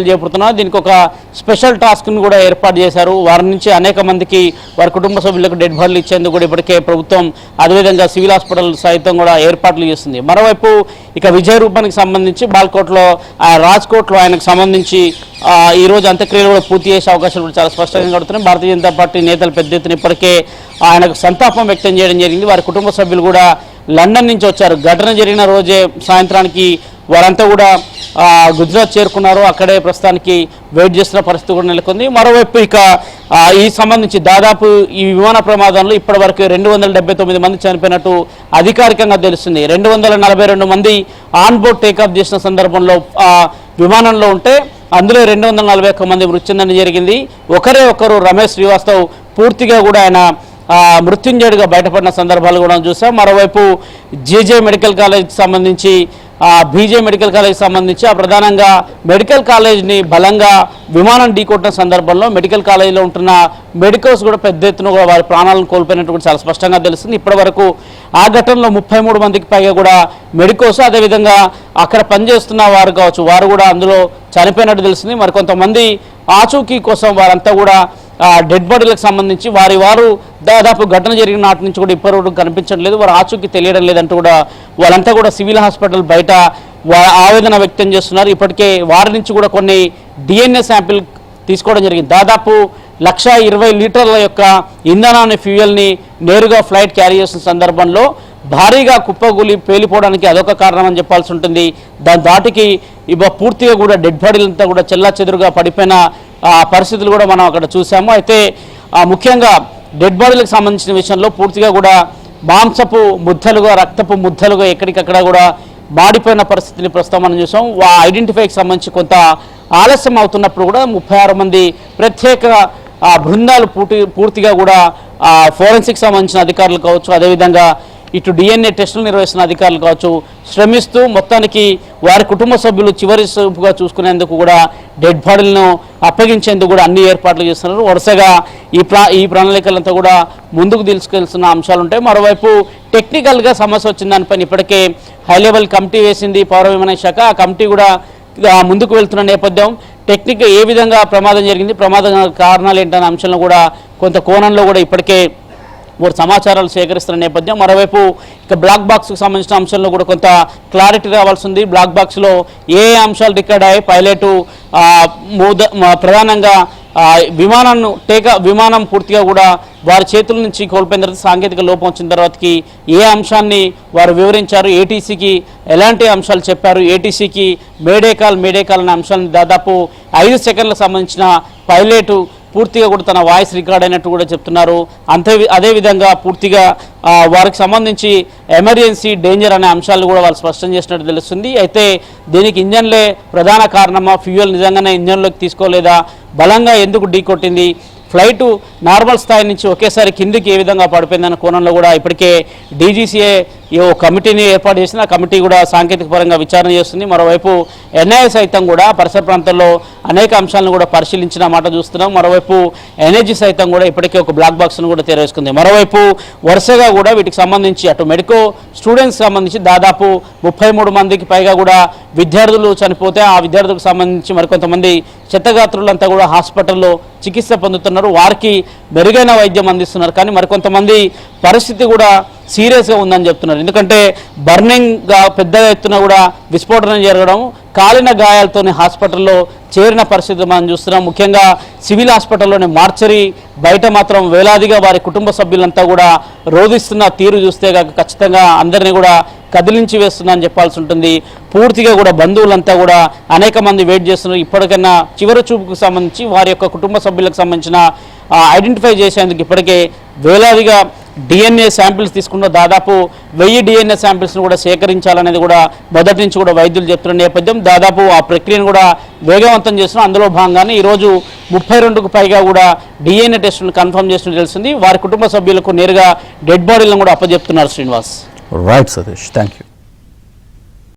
చేపడుతున్నారు. దీనికి ఒక స్పెషల్ టాస్క్ను కూడా ఏర్పాటు చేశారు. వారి నుంచి అనేక మందికి వారి కుటుంబ సభ్యులకు డెడ్ బాడీలు ఇచ్చేందుకు కూడా ఇప్పటికే ప్రభుత్వం అదేవిధంగా సివిల్ హాస్పిటల్ సైతం కూడా ఏర్పాట్లు చేస్తుంది. మరోవైపు ఇక విజయ రూపానికి సంబంధించి బాల్కోట్లో రాజ్కోట్లో ఆయనకు సంబంధించి ఈరోజు అంత్యక్రియలు కూడా పూర్తి చేసే అవకాశాలు కూడా చాలా స్పష్టంగా కడుతున్నాయి. భారతీయ జనతా పార్టీ నేతలు పెద్ద ఎత్తున ఇప్పటికే ఆయనకు సంతాపం వ్యక్తం చేయడం జరిగింది. వారి కుటుంబ సభ్యులు కూడా లండన్ నుంచి వచ్చారు. ఘటన జరిగిన రోజే సాయంత్రానికి వారంతా కూడా గుజరాత్ చేరుకున్నారు. అక్కడే ప్రస్తుతానికి వెయిట్ చేస్తున్న పరిస్థితి కూడా నెలకొంది. మరోవైపు ఇక ఈ సంబంధించి దాదాపు ఈ విమాన ప్రమాదంలో ఇప్పటి వరకు 279 మంది చనిపోయినట్టు అధికారికంగా తెలుస్తుంది. 242 మంది ఆన్ బోర్డ్ టేకాఫ్ చేసిన సందర్భంలో విమానంలో ఉంటే అందులో 241 మంది మృతి చెందడం జరిగింది. ఒకరు రమేష్ శ్రీవాస్తవ్ పూర్తిగా కూడా ఆయన మృత్యుంజయుడిగా బయటపడిన సందర్భాలు కూడా చూసాం. మరోవైపు జేజే మెడికల్ కాలేజ్కి సంబంధించి బీజే మెడికల్ కాలేజ్ సంబంధించి ప్రధానంగా మెడికల్ కాలేజ్ని బలంగా విమానం ఢీకొట్టిన సందర్భంలో మెడికల్ కాలేజీలో ఉంటున్న మెడికల్స్ కూడా పెద్ద ఎత్తున కూడా వారి ప్రాణాలను కోల్పోయినట్టు కూడా చాలా స్పష్టంగా తెలుస్తుంది. ఇప్పటి వరకు ఆ ఘటనలో 33 మందికి పైగా కూడా మెడికల్స్ అదేవిధంగా అక్కడ పనిచేస్తున్న వారు కావచ్చు వారు కూడా అందులో చనిపోయినట్టు తెలుస్తుంది. మరికొంతమంది ఆచూకీ కోసం వారంతా కూడా డెడ్ బాడీలకు సంబంధించి వారు దాదాపు ఘటన జరిగిన నాటి నుంచి కూడా ఇప్పటివరకు కనిపించడం లేదు. వారు ఆచూకీ తెలియడం లేదంటూ కూడా వాళ్ళంతా కూడా సివిల్ హాస్పిటల్ బయట ఆవేదన వ్యక్తం చేస్తున్నారు. ఇప్పటికే వారి నుంచి కూడా కొన్ని DNA శాంపిల్ తీసుకోవడం జరిగింది. దాదాపు 120 లీటర్ల యొక్క ఇంధనాన్ని ఫ్యూయల్ని నేరుగా ఫ్లైట్ క్యారీ చేసిన సందర్భంలో భారీగా కుప్పగూలి పేలిపోవడానికి అదొక కారణం అని చెప్పాల్సి ఉంటుంది. దాని దాటికి పూర్తిగా కూడా డెడ్ బాడీలంతా కూడా చెల్లాచెదురుగా పడిపోయిన పరిస్థితులు కూడా మనం అక్కడ చూసాము. అయితే ముఖ్యంగా డెడ్ బాడీలకు సంబంధించిన విషయంలో పూర్తిగా కూడా మాంసపు ముద్దలుగా రక్తపు ముద్దలుగా ఎక్కడికక్కడ కూడా మాడిపోయిన పరిస్థితిని ప్రస్తుతం మనం చూసాం. ఐడెంటిఫైకి సంబంధించి కొంత ఆలస్యం అవుతున్నప్పుడు కూడా 36 మంది ప్రత్యేక బృందాలు పూర్తిగా కూడా ఫోరెన్సిక్ సంబంధించిన అధికారులు కావచ్చు అదేవిధంగా ఇటు DNA టెస్టులు నిర్వహిస్తున్న అధికారులు కావచ్చు శ్రమిస్తూ మొత్తానికి వారి కుటుంబ సభ్యులు చివరి చూపుగా చూసుకునేందుకు కూడా డెడ్ బాడీలను అప్పగించేందుకు కూడా అన్ని ఏర్పాట్లు చేస్తున్నారు. వరుసగా ఈ ప్రణాళికలంతా కూడా ముందుకు తీసుకెళ్తున్న అంశాలు ఉంటాయి. మరోవైపు టెక్నికల్గా సమస్య వచ్చిన దానిపైన ఇప్పటికే హై లెవెల్ కమిటీ వేసింది పౌర విమానయాన శాఖ. ఆ కమిటీ కూడా ముందుకు వెళ్తున్న నేపథ్యం టెక్నిక్ ఏ విధంగా ప్రమాదం జరిగింది ప్రమాద కారణాలు ఏంటనే అంశంలో కూడా కొంత కోణంలో కూడా ఇప్పటికే వారు సమాచారాలు సేకరిస్తున్న నేపథ్యం. మరోవైపు ఇక బ్లాక్ బాక్స్కి సంబంధించిన అంశంలో కూడా కొంత క్లారిటీ రావాల్సి ఉంది. బ్లాక్ బాక్స్లో ఏ అంశాలు రికార్డ్ అయ్యాయి పైలట్ ప్రధానంగా విమానం పూర్తిగా కూడా వారి చేతుల నుంచి కోల్పోయిన తర్వాత సాంకేతిక లోపం వచ్చిన తర్వాతకి ఏ అంశాన్ని వారు వివరించారు ఏటీసీకి ఎలాంటి అంశాలు చెప్పారు ఏటీసీకి మేడే కాల్ అనే అంశాన్ని దాదాపు 5 సెకండ్లకు సంబంధించిన పైలట్ పూర్తిగా కూడా తన వాయిస్ రికార్డ్ అయినట్టు కూడా చెప్తున్నారు. అదేవిధంగా పూర్తిగా వారికి సంబంధించి ఎమర్జెన్సీ డేంజర్ అనే అంశాలు కూడా వాళ్ళు స్పష్టం చేసినట్టు తెలుస్తుంది. అయితే దీనికి ఇంజన్లే ప్రధాన కారణమా ఫ్యూయల్ నిజంగానే ఇంజన్లోకి తీసుకోలేదా బలంగా ఎందుకు ఢీకొట్టింది ఫ్లైట్ నార్మల్ స్థాయి నుంచి ఒకేసారి కిందికి ఏ విధంగా పడిపోయిందన్న కోణంలో కూడా ఇప్పటికే DGCA కమిటీని ఏర్పాటు చేసిన ఆ కమిటీ కూడా సాంకేతిక పరంగా విచారణ చేస్తుంది. మరోవైపు NIA సైతం కూడా పరిసర ప్రాంతాల్లో అనేక అంశాలను కూడా పరిశీలించిన మాట చూస్తున్నాం. మరోవైపు ఎనర్జీ సైతం కూడా ఇప్పటికే ఒక బ్లాక్ బాక్స్ను కూడా తెరవేసుకుంది. మరోవైపు వరుసగా కూడా వీటికి సంబంధించి అటు మెడికో స్టూడెంట్స్ సంబంధించి దాదాపు 33 మందికి పైగా కూడా విద్యార్థులు చనిపోతే ఆ విద్యార్థులకు సంబంధించి మరికొంతమంది చెత్తగాత్రులంతా కూడా హాస్పిటల్లో చికిత్స పొందుతున్నారు. వారికి మెరుగైన వైద్యం అందిస్తున్నారు. కానీ మరికొంతమంది పరిస్థితి కూడా సీరియస్గా ఉందని చెప్తున్నారు. ఎందుకంటే బర్నింగ్గా పెద్ద ఎత్తున కూడా విస్ఫోటనం జరగడం కాలిన గాయాలతో హాస్పిటల్లో చేరిన పరిస్థితి మనం చూస్తున్నాం. ముఖ్యంగా సివిల్ హాస్పిటల్లోని మార్చరీ బయట మాత్రం వేలాదిగా వారి కుటుంబ సభ్యులంతా కూడా రోధిస్తున్న తీరు చూస్తే ఖచ్చితంగా అందరినీ కూడా కదిలించి వేస్తుందని చెప్పాల్సి ఉంటుంది. పూర్తిగా కూడా బంధువులంతా కూడా అనేక మంది వెయిట్ చేస్తున్నారు. ఇప్పటికైనా చివరి చూపుకు సంబంధించి వారి యొక్క కుటుంబ సభ్యులకు సంబంధించిన ఐడెంటిఫై చేసేందుకు ఇప్పటికే వేలాదిగా DNA శాంపిల్స్ తీసుకున్న దాదాపు 1000 DNA శాంపిల్స్ను కూడా సేకరించాలనేది కూడా మొదటి నుంచి కూడా వైద్యులు చెప్తున్న నేపథ్యం దాదాపు ఆ ప్రక్రియను కూడా వేగవంతం చేస్తున్నారు. అందులో భాగంగానే ఈరోజు 32కు పైగా కూడా DNA టెస్టులను కన్ఫర్మ్ చేసినట్టు తెలిసింది. వారి కుటుంబ సభ్యులకు నేరుగా డెడ్ బాడీలను కూడా అప్పచెప్తున్నారు. Srinivas. Right Satish, thank you.